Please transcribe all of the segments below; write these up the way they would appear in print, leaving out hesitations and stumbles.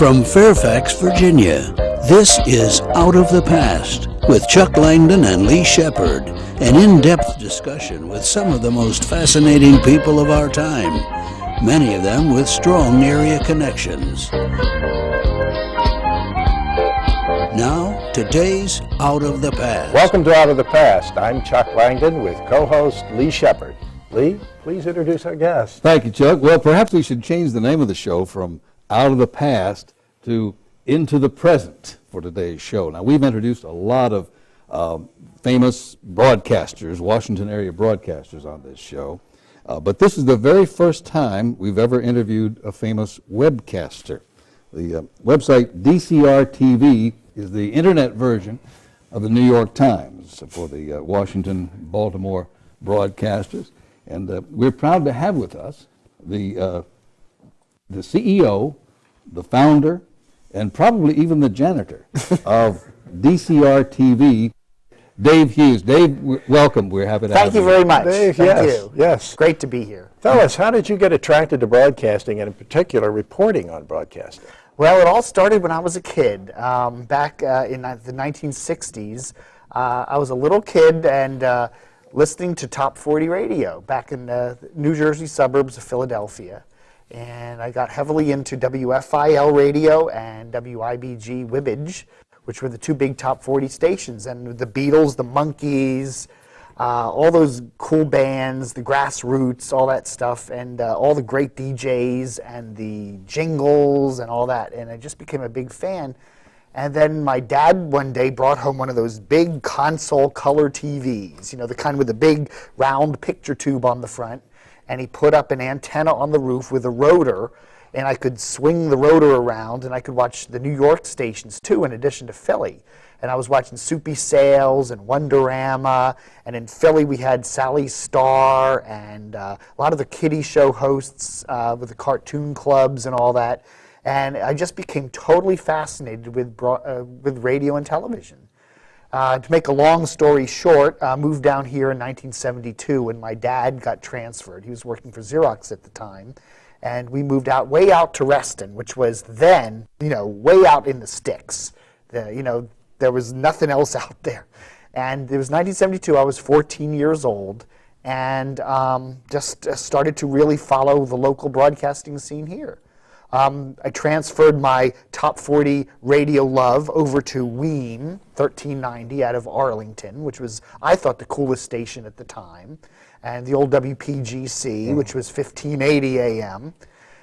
From Fairfax, Virginia, this is Out of the Past with Chuck Langdon and Lee Shepard, an in-depth discussion with some of the most fascinating people of our time, many of them with strong area connections. Now, today's Out of the Past. Welcome to Out of the Past. I'm Chuck Langdon with co-host Lee Shepard. Lee, please introduce our guest. Thank you, Chuck. Well, perhaps we should change the name of the show from Out of the Past to Into the Present for today's show. Now, we've introduced a lot of famous broadcasters, Washington area broadcasters on this show, but this is the very first time we've ever interviewed a famous webcaster. The website DCR TV is the internet version of the New York Times for the Washington, Baltimore broadcasters. And we're proud to have with us the CEO, the founder, and probably even the janitor of DCR TV, Dave Hughes. Dave, welcome. We're happy to have you. Thank you very much. Dave, Thank you. Yes. Great to be here. Tell us, how did you get attracted to broadcasting and in particular reporting on broadcasting? Well, it all started when I was a kid. Back in the 1960s, I was a little kid and listening to Top 40 radio back in the New Jersey suburbs of Philadelphia. And I got heavily into WFIL radio and WIBG Wibbage, which were the two big Top 40 stations. And the Beatles, the Monkees, all those cool bands, the Grassroots, all that stuff, and all the great DJs and the jingles and all that. And I just became a big fan. And then my dad one day brought home one of those big console color TVs, you know, the kind with the big round picture tube on the front. And he put up an antenna on the roof with a rotor, and I could swing the rotor around, and I could watch the New York stations too, in addition to Philly. And I was watching Soupy Sales and Wonderama, and in Philly we had Sally Starr and a lot of the kiddie show hosts with the cartoon clubs and all that. And I just became totally fascinated with radio and television. To make a long story short, moved down here in 1972 when my dad got transferred. He was working for Xerox at the time. And we moved way out to Reston, which was then, way out in the sticks. There was nothing else out there. And it was 1972, I was 14 years old, and just started to really follow the local broadcasting scene here. I transferred my Top 40 radio love over to Ween 1390 out of Arlington, which was, I thought, the coolest station at the time, and the old WPGC, which was 1580 AM,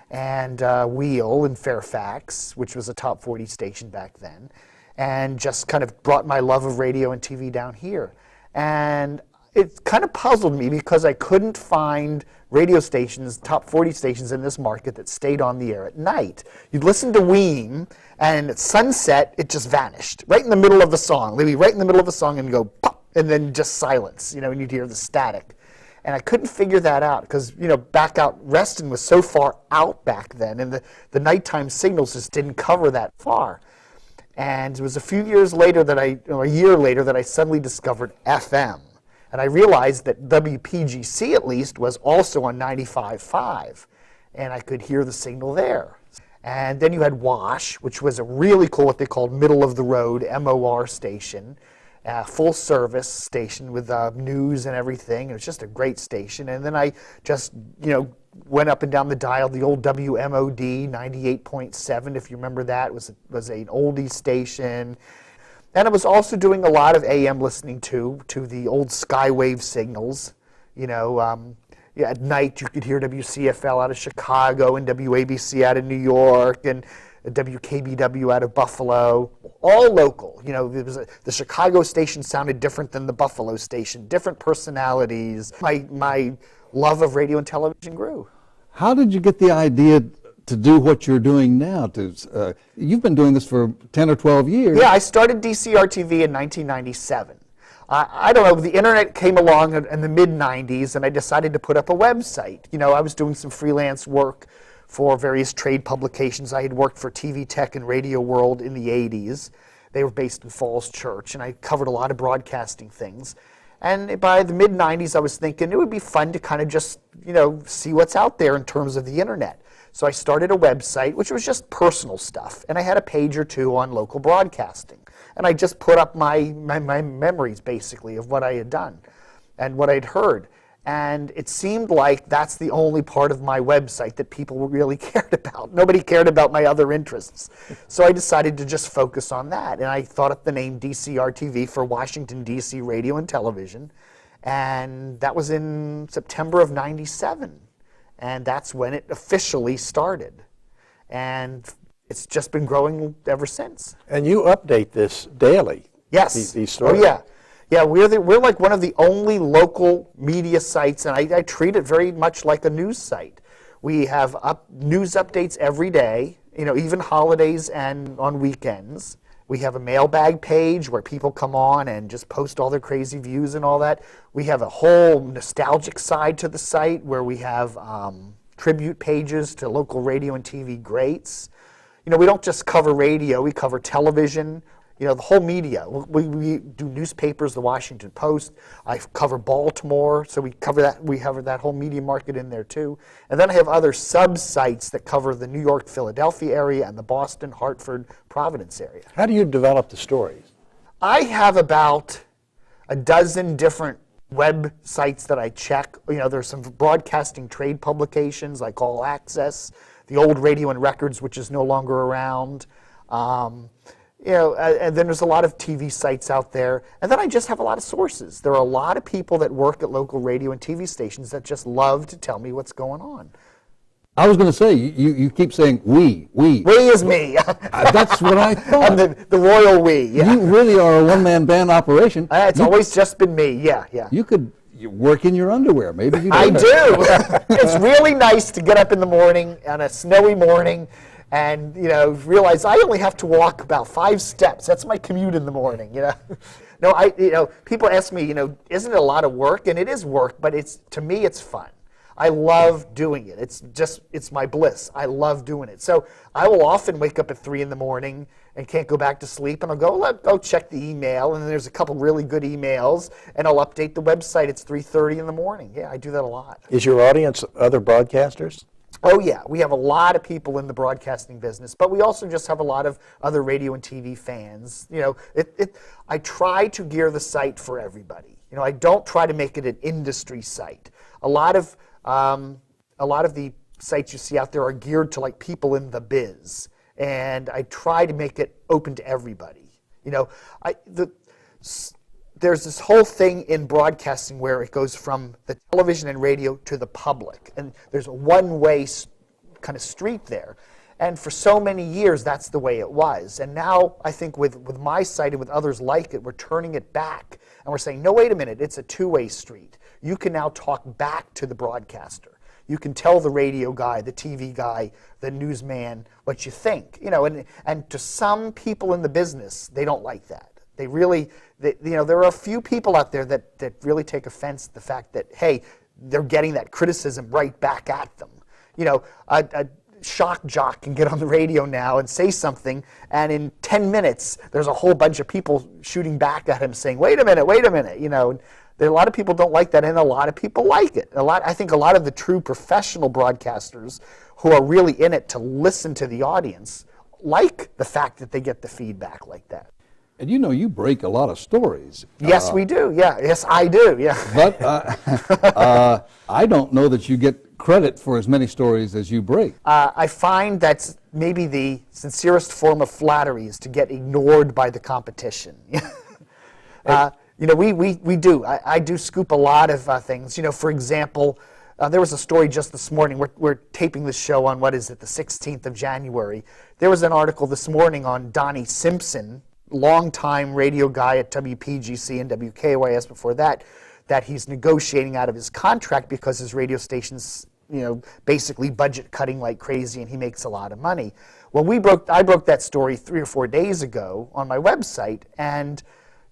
and Wheel in Fairfax, which was a Top 40 station back then, and just kind of brought my love of radio and TV down here. And it kind of puzzled me because I couldn't find radio stations, Top 40 stations in this market that stayed on the air at night. You'd listen to Ween, and at sunset, it just vanished. Right in the middle of the song. They'd be right in the middle of the song and go pop, and then just silence, and you'd hear the static. And I couldn't figure that out because, back out, Reston was so far out back then, and the nighttime signals just didn't cover that far. And it was a year later that I suddenly discovered FM. And I realized that WPGC, at least, was also on 95.5, and I could hear the signal there. And then you had WASH, which was a really cool, what they called middle-of-the-road MOR station, full-service station with news and everything. It was just a great station. And then I just, went up and down the dial. The old WMOD 98.7, if you remember that, was an oldie station. And I was also doing a lot of AM listening to the old skywave signals. At night you could hear WCFL out of Chicago and WABC out of New York and WKBW out of Buffalo, all local. The Chicago station sounded different than the Buffalo station, different personalities. My love of radio and television grew. How did you get the idea to do what you're doing now? You've been doing this for 10 or 12 years. Yeah, I started DCR TV in 1997. I don't know, the internet came along in the mid-90s, and I decided to put up a website. I was doing some freelance work for various trade publications. I had worked for TV Tech and Radio World in the 80s. They were based in Falls Church, and I covered a lot of broadcasting things. And by the mid-90s, I was thinking it would be fun to kind of just, see what's out there in terms of the internet. So I started a website, which was just personal stuff, and I had a page or two on local broadcasting. And I just put up my memories, basically, of what I had done and what I'd heard. And it seemed like that's the only part of my website that people really cared about. Nobody cared about my other interests. So I decided to just focus on that. And I thought up the name DCR-TV for Washington, D.C. Radio and Television. And that was in September of '97. And that's when it officially started. And it's just been growing ever since. And you update this daily. Yes. These stories. Oh, yeah. Yeah, we're like one of the only local media sites, and I treat it very much like a news site. We have news updates every day, even holidays and on weekends. We have a mailbag page where people come on and just post all their crazy views and all that. We have a whole nostalgic side to the site where we have tribute pages to local radio and TV greats. We don't just cover radio, we cover television. The whole media. We do newspapers, the Washington Post. I cover Baltimore, so we cover that. We cover that whole media market in there too. And then I have other sub-sites that cover the New York, Philadelphia area and the Boston, Hartford, Providence area. How do you develop the stories? I have about a dozen different websites that I check. There's some broadcasting trade publications like All Access, the old Radio and Records, which is no longer around. And then there's a lot of TV sites out there. And then I just have a lot of sources. There are a lot of people that work at local radio and TV stations that just love to tell me what's going on. I was going to say, you keep saying we. We is me. That's what I thought. I'm the royal we. Yeah. You really are a one-man band operation. It's always just been me, yeah. You work in your underwear. Maybe you I do. It's really nice to get up in the morning on a snowy morning and realize I only have to walk about 5 steps. That's my commute in the morning. No, people ask me, isn't it a lot of work? And it is work, but to me it's fun. I love doing it. It's my bliss. I love doing it. So I will often wake up at 3 in the morning and can't go back to sleep, and I'll go check the email, and then there's a couple really good emails, and I'll update the website. It's 3:30 in the morning. Yeah, I do that a lot. Is your audience other broadcasters? Oh, yeah. We have a lot of people in the broadcasting business, but we also just have a lot of other radio and TV fans. I try to gear the site for everybody. I don't try to make it an industry site. A lot of the sites you see out there are geared to like people in the biz, and I try to make it open to everybody. There's this whole thing in broadcasting where it goes from the television and radio to the public. And there's a one-way kind of street there. And for so many years, that's the way it was. And now, I think with my site and with others like it, we're turning it back. And we're saying, no, wait a minute, it's a two-way street. You can now talk back to the broadcaster. You can tell the radio guy, the TV guy, the newsman what you think. And to some people in the business, they don't like that. There are a few people out there that really take offense at the fact that, hey, they're getting that criticism right back at them. A shock jock can get on the radio now and say something, and in 10 minutes, there's a whole bunch of people shooting back at him saying, wait a minute. A lot of people don't like that, and a lot of people like it. I think a lot of the true professional broadcasters who are really in it to listen to the audience like the fact that they get the feedback like that. And you break a lot of stories. Yes, we do. Yeah. Yes, I do. Yeah. But I don't know that you get credit for as many stories as you break. I find that's maybe the sincerest form of flattery is to get ignored by the competition. We do. I do scoop a lot of things. For example, there was a story just this morning. We're taping this show on, the 16th of January. There was an article this morning on Donnie Simpson, longtime radio guy at WPGC and WKYS before that he's negotiating out of his contract because his radio station's, basically budget cutting like crazy, and he makes a lot of money. Well, I broke that story 3 or 4 days ago on my website, and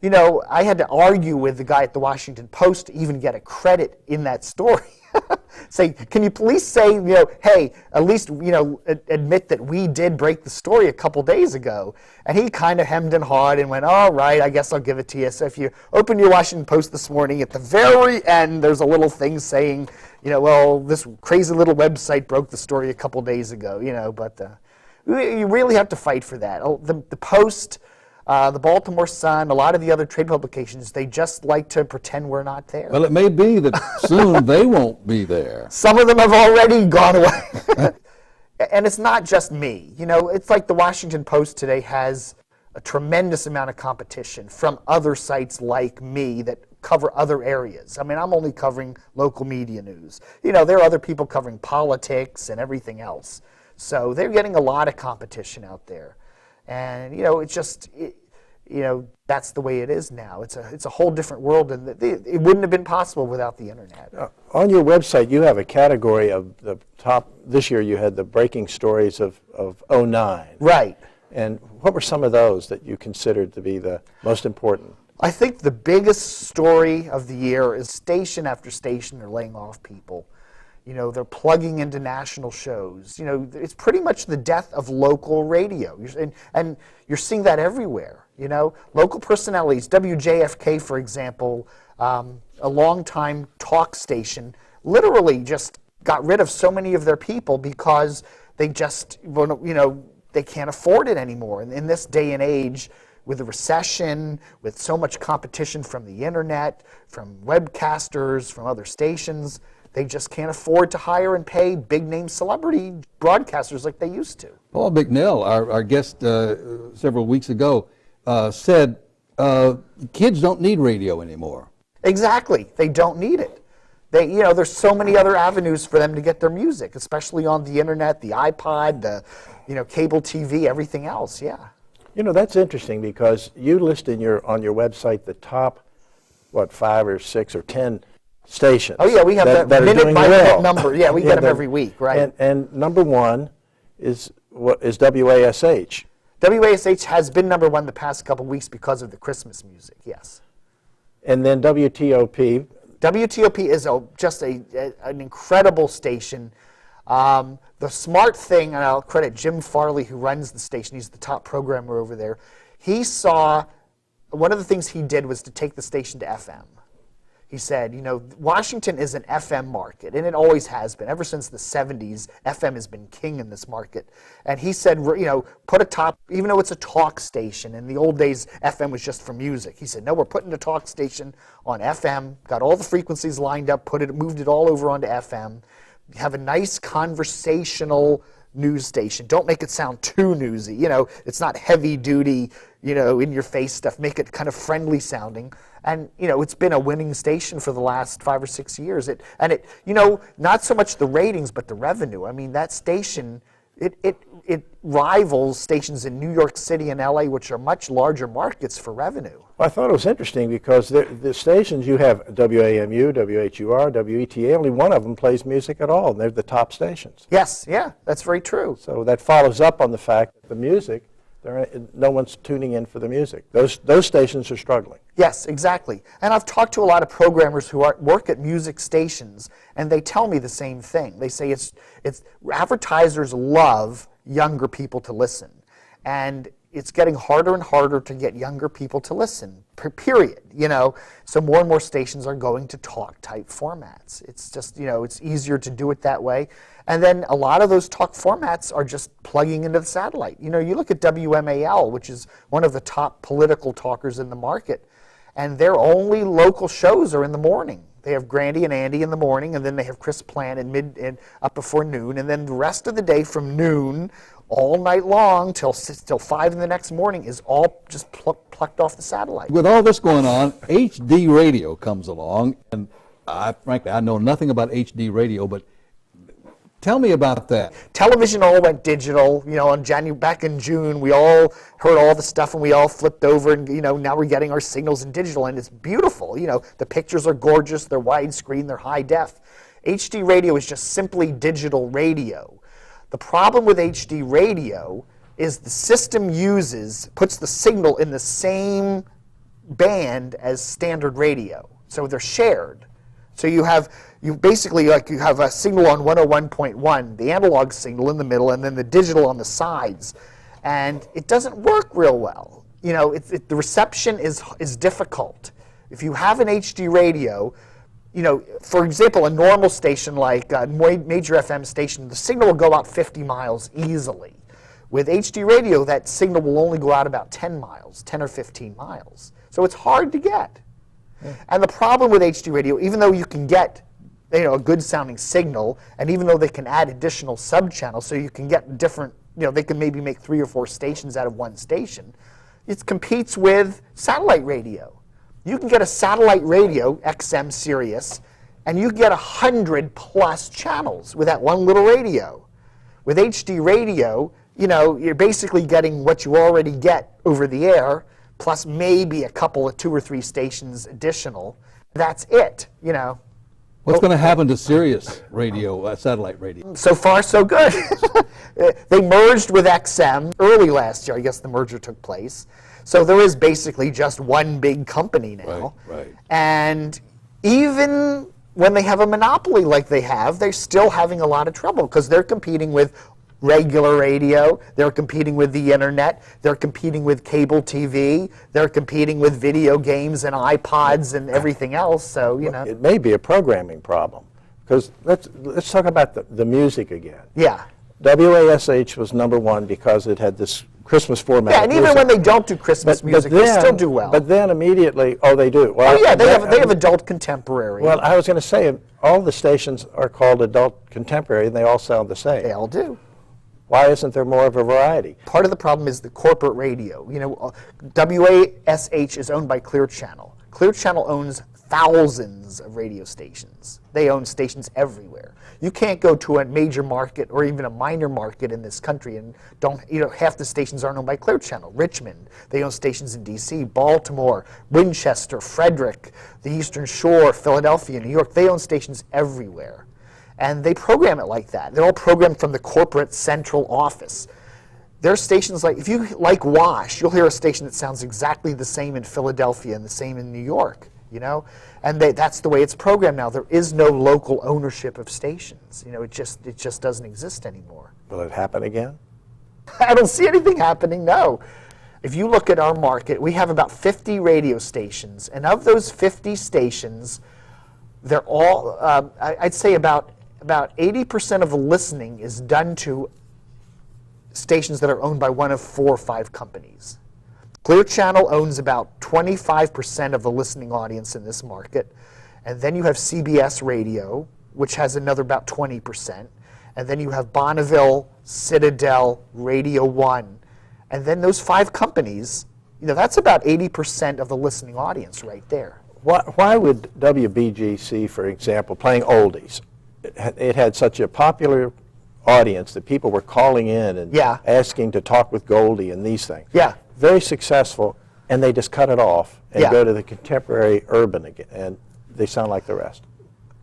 I had to argue with the guy at the Washington Post to even get a credit in that story. Say, can you please say, hey, at least, admit that we did break the story a couple days ago. And he kind of hemmed and hawed and went, all right, I guess I'll give it to you. So if you open your Washington Post this morning, at the very end, there's a little thing saying, well, this crazy little website broke the story a couple days ago, but you really have to fight for that. The Post, the Baltimore Sun, a lot of the other trade publications, they just like to pretend we're not there. Well, it may be that soon they won't be there. Some of them have already gone away. And it's not just me. It's like the Washington Post today has a tremendous amount of competition from other sites like me that cover other areas. I mean, I'm only covering local media news. There are other people covering politics and everything else. So they're getting a lot of competition out there. And, it's just, that's the way it is now. It's a whole different world, and it wouldn't have been possible without the internet. On your website, you have a category of the top, this year you had the breaking stories of '09. Right. And what were some of those that you considered to be the most important? I think the biggest story of the year is station after station are laying off people. They're plugging into national shows. It's pretty much the death of local radio. And you're seeing that everywhere. Local personalities, WJFK, for example, a longtime talk station, literally just got rid of so many of their people because they just, they can't afford it anymore. And in this day and age, with the recession, with so much competition from the internet, from webcasters, from other stations, they just can't afford to hire and pay big-name celebrity broadcasters like they used to. Paul Bicknell, our guest several weeks ago, said kids don't need radio anymore. Exactly. They don't need it. There's so many other avenues for them to get their music, especially on the internet, the iPod, the cable TV, everything else. Yeah. That's interesting because you list on your website the top, 5 or 6 or 10 stations. Oh yeah, we have that minute by minute number. Yeah, we get them every week, right? And number one is WASH. WASH has been number one the past couple weeks because of the Christmas music. Yes. And then WTOP. WTOP is just an incredible station. The smart thing, and I'll credit Jim Farley, who runs the station. He's the top programmer over there. He saw one of the things he did was to take the station to FM. He said, Washington is an FM market, and it always has been. Ever since the 70s, FM has been king in this market. And he said, put a top, even though it's a talk station. In the old days, FM was just for music. He said, no, we're putting a talk station on FM, got all the frequencies lined up, moved it all over onto FM. Have a nice conversational news station. Don't make it sound too newsy. It's not heavy duty, in your face stuff. Make it kind of friendly sounding. And, it's been a winning station for the last 5 or 6 years. Not so much the ratings, but the revenue. I mean, that station, it rivals stations in New York City and LA, which are much larger markets for revenue. Well, I thought it was interesting because the stations you have, WAMU, WHUR, WETA, only one of them plays music at all, and they're the top stations. Yes, yeah, that's very true. So that follows up on the fact that the music, no one's tuning in for the music. Those stations are struggling. Yes, exactly. And I've talked to a lot of programmers who work at music stations, and they tell me the same thing. They say it's advertisers love younger people to listen, and it's getting harder and harder to get younger people to listen, period. So more and more stations are going to talk type formats. It's just, it's easier to do it that way. And then a lot of those talk formats are just plugging into the satellite. You look at WMAL, which is one of the top political talkers in the market, and their only local shows are in the morning. They have Grandy and Andy in the morning, and then they have Chris Plant and up before noon, and then the rest of the day from noon all night long till 5 in the next morning is all just plucked off the satellite. With all this going on, HD radio comes along, and frankly, I know nothing about HD radio, but tell me about that. Television all went digital. Back in June, we all heard all the stuff, and we all flipped over, and now we're getting our signals in digital, and it's beautiful. The pictures are gorgeous, they're widescreen, they're high def. HD radio is just simply digital radio. The problem with HD radio is the system puts the signal in the same band as standard radio, so they're shared. So you basically have a signal on 101.1, the analog signal in the middle, and then the digital on the sides, and it doesn't work real well. The reception is difficult. If you have an HD radio, for example, a normal station like a major FM station, the signal will go out 50 miles easily. With HD radio, that signal will only go out about 10 miles, 10 or 15 miles. So it's hard to get. Yeah. And the problem with HD radio, even though you can get a good sounding signal, and even though they can add additional sub-channels so you can get different, they can maybe make 3 or 4 stations out of one station, it competes with satellite radio. You can get a satellite radio, XM Sirius, and you get 100+ channels with that one little radio. With HD radio, you're basically getting what you already get over the air, plus maybe a couple of 2 or 3 stations additional. That's it, What's going to happen to Sirius radio, satellite radio? So far, so good. They merged with XM early last year. I guess the merger took place. So there is basically just one big company now. Right. And even when they have a monopoly like they have, they're still having a lot of trouble because they're competing with regular radio, they're competing with the internet, they're competing with cable TV, they're competing with video games and iPods and everything else. So, It may be a programming problem. Because let's talk about the music again. Yeah. WASH was #1 because it had this Christmas format. Yeah, and even when they don't do Christmas music, they still do well. But then immediately, they do. Well, they have adult contemporary. Well, I was going to say, all the stations are called adult contemporary, and they all sound the same. They all do. Why isn't there more of a variety? Part of the problem is the corporate radio. WASH is owned by Clear Channel. Clear Channel owns thousands of radio stations. They own stations everywhere. You can't go to a major market or even a minor market in this country and half the stations aren't owned by Clear Channel. Richmond, they own stations in D.C., Baltimore, Winchester, Frederick, the Eastern Shore, Philadelphia, New York. They own stations everywhere. And they program it like that. They're all programmed from the corporate central office. There are stations like, if you like WASH, you'll hear a station that sounds exactly the same in Philadelphia and the same in New York, And that's the way it's programmed now. There is no local ownership of stations. It just doesn't exist anymore. Will it happen again? I don't see anything happening, no. If you look at our market, we have about 50 radio stations. And of those 50 stations, they're all, I'd say about 80% of the listening is done to stations that are owned by one of 4 or 5 companies. Clear Channel owns about 25% of the listening audience in this market. And then you have CBS Radio, which has another about 20%. And then you have Bonneville, Citadel, Radio One. And then those 5 companies, that's about 80% of the listening audience right there. Why would WBGC, for example, playing oldies, it had such a popular audience that people were calling in and asking to talk with Goldie and these things. Yeah. Very successful, and they just cut it off and go to the contemporary urban again, and they sound like the rest.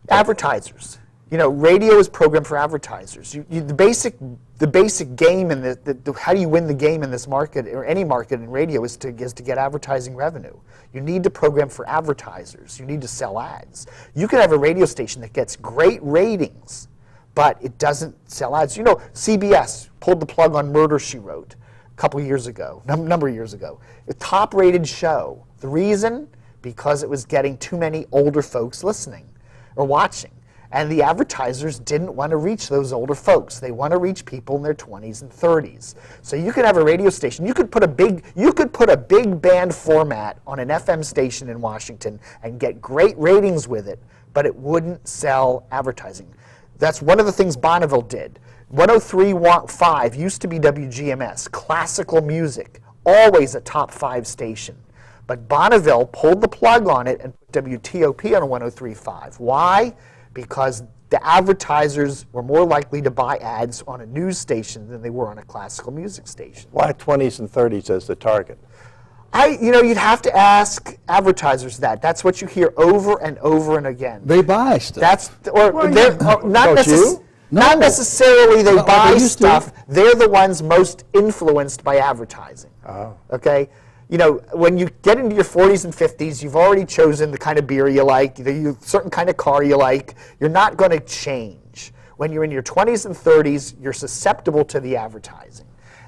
Advertisers. Radio is programmed for advertisers. The basic game in how do you win the game in this market or any market in radio is to get advertising revenue. You need to program for advertisers. You need to sell ads. You can have a radio station that gets great ratings, but it doesn't sell ads. CBS pulled the plug on Murder, She Wrote a couple years ago, number of years ago. A top-rated show. The reason? Because it was getting too many older folks listening or watching. And the advertisers didn't want to reach those older folks. They want to reach people in their 20s and 30s. So you could have a radio station. You could put a big band format on an FM station in Washington and get great ratings with it, but it wouldn't sell advertising. That's one of the things Bonneville did. 103.5 used to be WGMS, classical music, always a top 5 station. But Bonneville pulled the plug on it and put WTOP on 103.5. Why? Because the advertisers were more likely to buy ads on a news station than they were on a classical music station. Why 20s and 30s as the target? You'd have to ask advertisers that. That's what you hear over and over and again. They buy stuff. Not necessarily they buy stuff. They're the ones most influenced by advertising. Oh. Okay? When you get into your 40s and 50s, you've already chosen the kind of beer you like, the certain kind of car you like. You're not going to change. When you're in your 20s and 30s, you're susceptible to the advertising.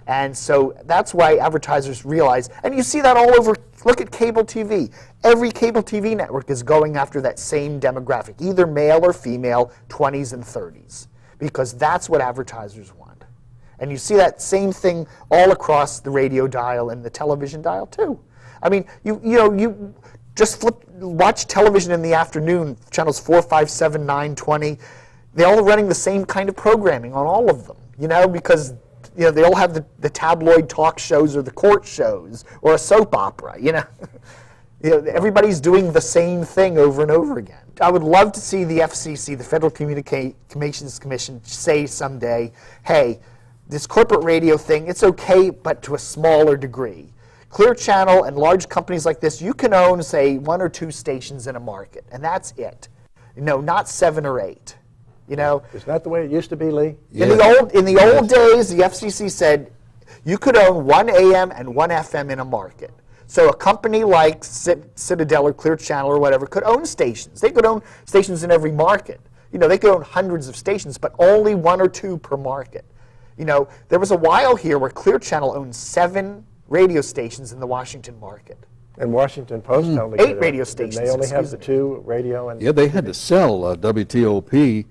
And so that's why advertisers realize, and you see that all over, look at cable TV. Every cable TV network is going after that same demographic, either male or female, 20s and 30s, because that's what advertisers want. And you see that same thing all across the radio dial and the television dial too. I mean, you just watch television in the afternoon, channels 4, 5, 7, 9, 20. They're all running the same kind of programming on all of them, because they all have the tabloid talk shows or the court shows or a soap opera, everybody's doing the same thing over and over again. I would love to see the FCC, the Federal Communications Commission, say someday, hey, this corporate radio thing, it's okay, but to a smaller degree. Clear Channel and large companies like this, you can own, say, 1 or 2 stations in a market, and that's it. Not 7 or 8. Is that the way it used to be, Lee? In the old days, the FCC said you could own 1 AM and 1 FM in a market. So a company like Citadel or Clear Channel or whatever could own stations. They could own stations in every market. They could own hundreds of stations, but only 1 or 2 per market. There was a while here where Clear Channel owned 7 radio stations in the Washington market. And Washington Post only 8 radio stations. They only have the 2 radio and. Yeah, they had to sell WTOP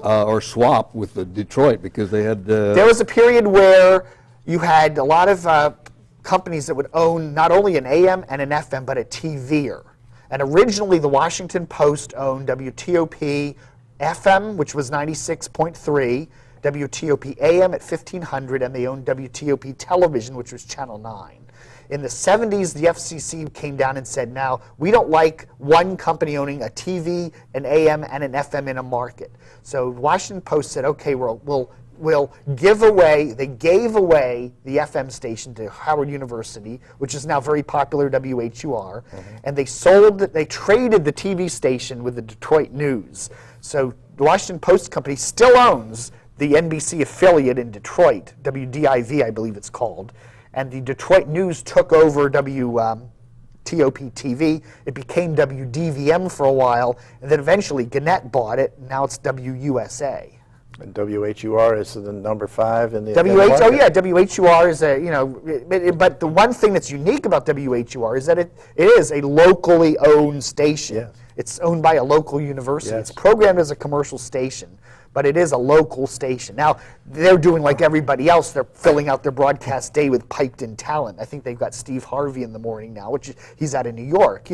or swap with the Detroit because they had. There was a period where you had a lot of companies that would own not only an AM and an FM, but a TVer. And originally, the Washington Post owned WTOP FM, which was 96.3. WTOP AM at 1500, and they owned WTOP Television, which was Channel 9. In the 70s, the FCC came down and said, now, we don't like one company owning a TV, an AM, and an FM in a market. So the Washington Post said, okay, we'll give away, they gave away the FM station to Howard University, which is now very popular, WHUR, and they traded the TV station with the Detroit News. So the Washington Post company still owns the NBC affiliate in Detroit, WDIV, I believe it's called, and the Detroit News took over WTOP TV. It became WDVM for a while, and then eventually Gannett bought it, and now it's WUSA. And WHUR is the number 5 in the WHUR is but the one thing that's unique about WHUR is that it is a locally owned station. Yes. It's owned by a local university. Yes. It's programmed as a commercial station, but it is a local station. Now, they're doing like everybody else. They're filling out their broadcast day with piped-in talent. I think they've got Steve Harvey in the morning now, which he's out of New York,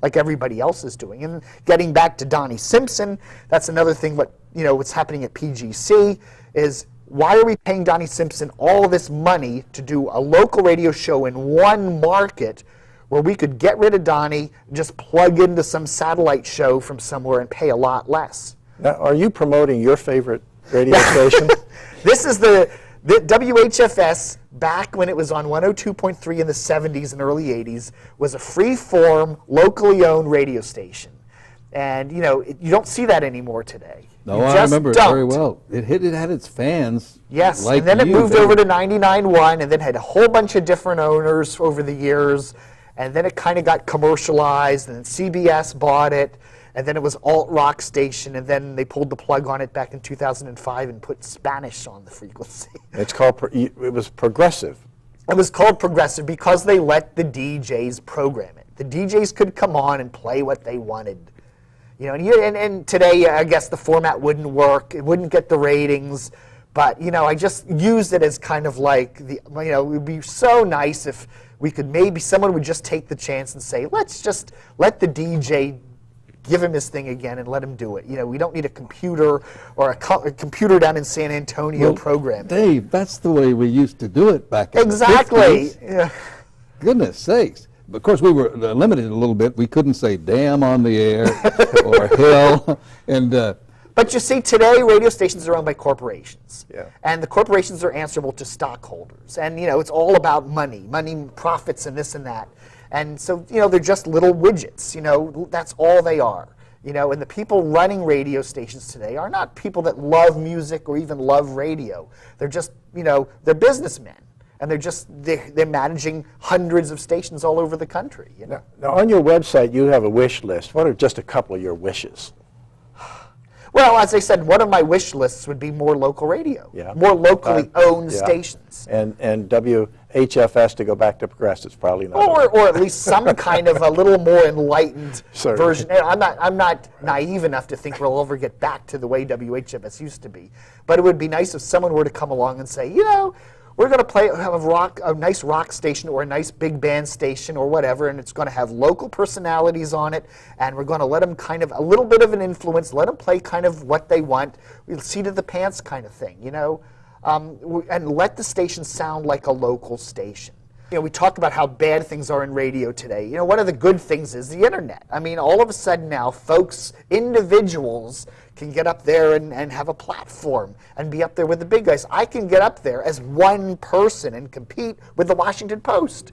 like everybody else is doing. And getting back to Donnie Simpson, that's another thing. What's happening at PGC is, why are we paying Donnie Simpson all this money to do a local radio show in one market where we could get rid of Donnie, just plug into some satellite show from somewhere and pay a lot less? Now, are you promoting your favorite radio station? This is the WHFS, back when it was on 102.3 in the 70s and early 80s, was a free-form, locally owned radio station. And, you don't see that anymore today. No, I remember it very well. It had its fans. Yes, like and then it moved you. over to 99.1, and then had a whole bunch of different owners over the years. And then it kind of got commercialized, and then CBS bought it, and then it was alt-rock station, and then they pulled the plug on it back in 2005 and put Spanish on the frequency. It's called, it was progressive. It was called progressive because they let the DJs program it. The DJs could come on and play what they wanted. And today, I guess the format wouldn't work. It wouldn't get the ratings. But, I just used it as kind of like, it would be so nice if we could, maybe someone would just take the chance and say, let's just let the DJ give him his thing again and let him do it. We don't need a computer or a computer down in San Antonio program. Dave, that's the way we used to do it back in the 50s. Exactly. Yeah. Goodness sakes. Of course, we were limited a little bit. We couldn't say damn on the air or hell. But you see, today radio stations are owned by corporations. Yeah. And the corporations are answerable to stockholders. And, it's all about money, profits, and this and that. And so, they're just little widgets. That's all they are. And the people running radio stations today are not people that love music or even love radio. They're just, they're businessmen. And they're managing hundreds of stations all over the country. Now, on your website, you have a wish list. What are just a couple of your wishes? Well, as I said, one of my wish lists would be more local radio, more locally owned stations. And WHFS to go back to progressive is probably not. Or at least some kind of a little more enlightened version. I'm not naive enough to think we'll ever get back to the way WHFS used to be. But it would be nice if someone were to come along and say, you know, we're going to have a nice rock station or a nice big band station or whatever, and it's going to have local personalities on it, and we're going to let them kind of, a little bit of an influence, let them play kind of what they want, seat of the pants kind of thing, you know, and let the station sound like a local station. You know, we talk about how bad things are in radio today. You know, one of the good things is the internet. I mean, all of a sudden now, folks, individuals can get up there and have a platform and be up there with the big guys. I can get up there as one person and compete with the Washington Post.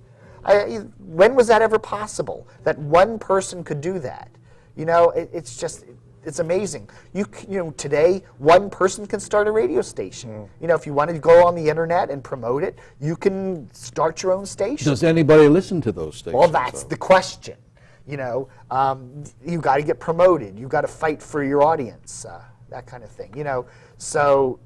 When was that ever possible, that one person could do that? You know, it's just, it's amazing. You know, today, one person can start a radio station. You know, if you want to go on the internet and promote it, you can start your own station. Does anybody listen to those stations? Well, that's the question. You know, you got to get promoted. You got to fight for your audience, that kind of thing. You know, so,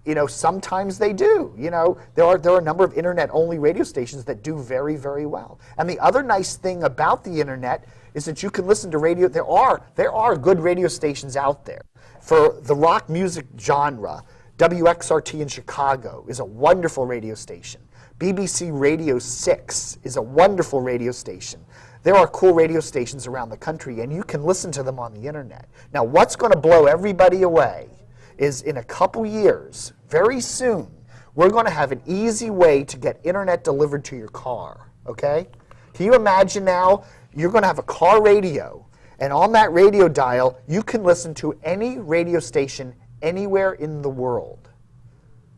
you know, sometimes they do. You know, there are a number of internet-only radio stations that do very, very well. And the other nice thing about the internet is that you can listen to radio. There are good radio stations out there. For the rock music genre, WXRT in Chicago is a wonderful radio station. BBC Radio 6 is a wonderful radio station. There are cool radio stations around the country, and you can listen to them on the internet. Now, what's going to blow everybody away is in a couple years, very soon, we're going to have an easy way to get internet delivered to your car, okay? Can you imagine now, you're going to have a car radio, and on that radio dial, you can listen to any radio station anywhere in the world.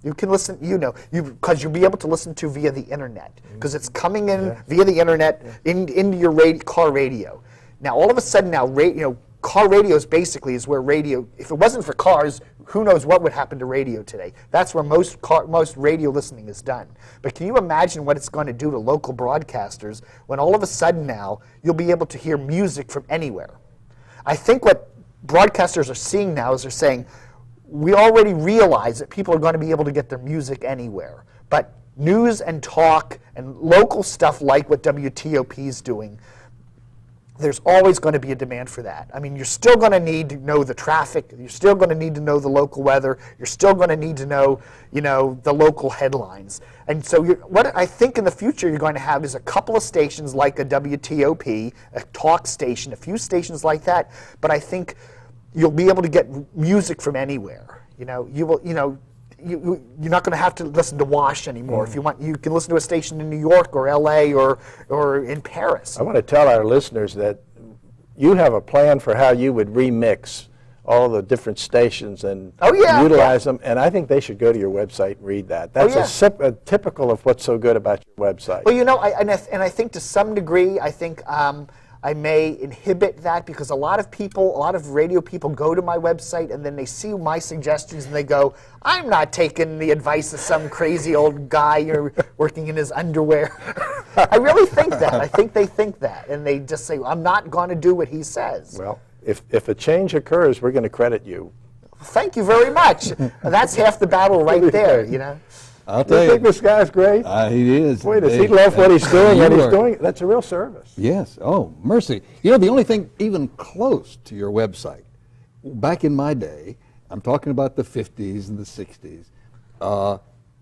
You can listen, you know, because you'll be able to listen to via the internet, because it's coming in via the internet into your car radio. Now, all of a sudden now, car radios basically is where radio, if it wasn't for cars, who knows what would happen to radio today. That's where most radio listening is done. But can you imagine what it's going to do to local broadcasters when all of a sudden now you'll be able to hear music from anywhere? I think what broadcasters are seeing now is they're saying, we already realize that people are going to be able to get their music anywhere. But news and talk and local stuff like what WTOP is doing, there's always going to be a demand for that. I mean, you're still going to need to know the traffic. You're still going to need to know the local weather. You're still going to need to know, you know, the local headlines. And so what I think in the future you're going to have is a couple of stations like a WTOP, a talk station, a few stations like that. But I think you'll be able to get music from anywhere. You know, you will. You know, you're not going to have to listen to WASH anymore. If you want, you can listen to a station in New York or LA or in Paris. I want to tell our listeners that you have a plan for how you would remix all the different stations and utilize them, and I think they should go to your website and read that. That's a typical of what's so good about your website. Well, you know, I think to some degree, I think I may inhibit that because a lot of radio people go to my website and then they see my suggestions and they go, I'm not taking the advice of some crazy old guy you're working in his underwear. I really think that. I think they think that. And they just say, I'm not going to do what he says. Well, if a change occurs, we're going to credit you. Thank you very much. That's half the battle right there, you know. I'll tell you. You think this guy's great? He is. Boy, does he love what he's doing, and he's doing it. That's a real service. Yes. Oh, mercy. You know, the only thing even close to your website, back in my day, I'm talking about the 50s and the 60s,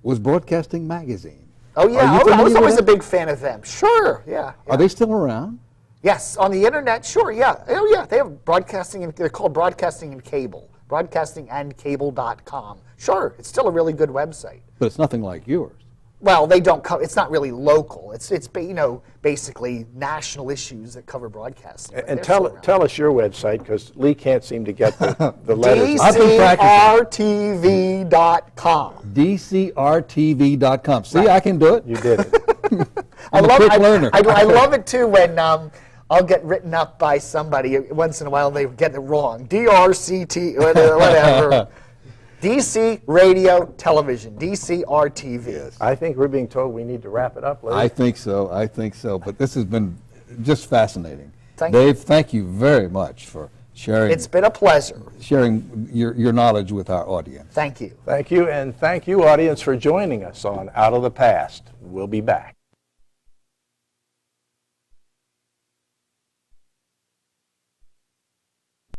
was Broadcasting Magazine. Oh, yeah. I was always a big fan of them. Sure, yeah. Are they still around? Yes, on the internet, sure, yeah. Oh, yeah, they have broadcasting, they're called Broadcasting and Cable, broadcastingandcable.com. Sure, it's still a really good website. But it's nothing like yours. Well, they don't it's not really local. It's you know, basically national issues that cover broadcasting. And tell us your website, because Lee can't seem to get the letters. DCRTV.com. DCRTV.com. See, I can do it. You did it. I'm a quick learner. I love it, too, when I'll get written up by somebody once in a while and they get it wrong. DRCT, whatever. DC Radio Television, DCRTV. Yes. I think we're being told we need to wrap it up, Lee. I think so. But this has been just fascinating. Dave, thank you very much for It's been a pleasure. Sharing your knowledge with our audience. Thank you. Thank you, and thank you, audience, for joining us on Out of the Past. We'll be back.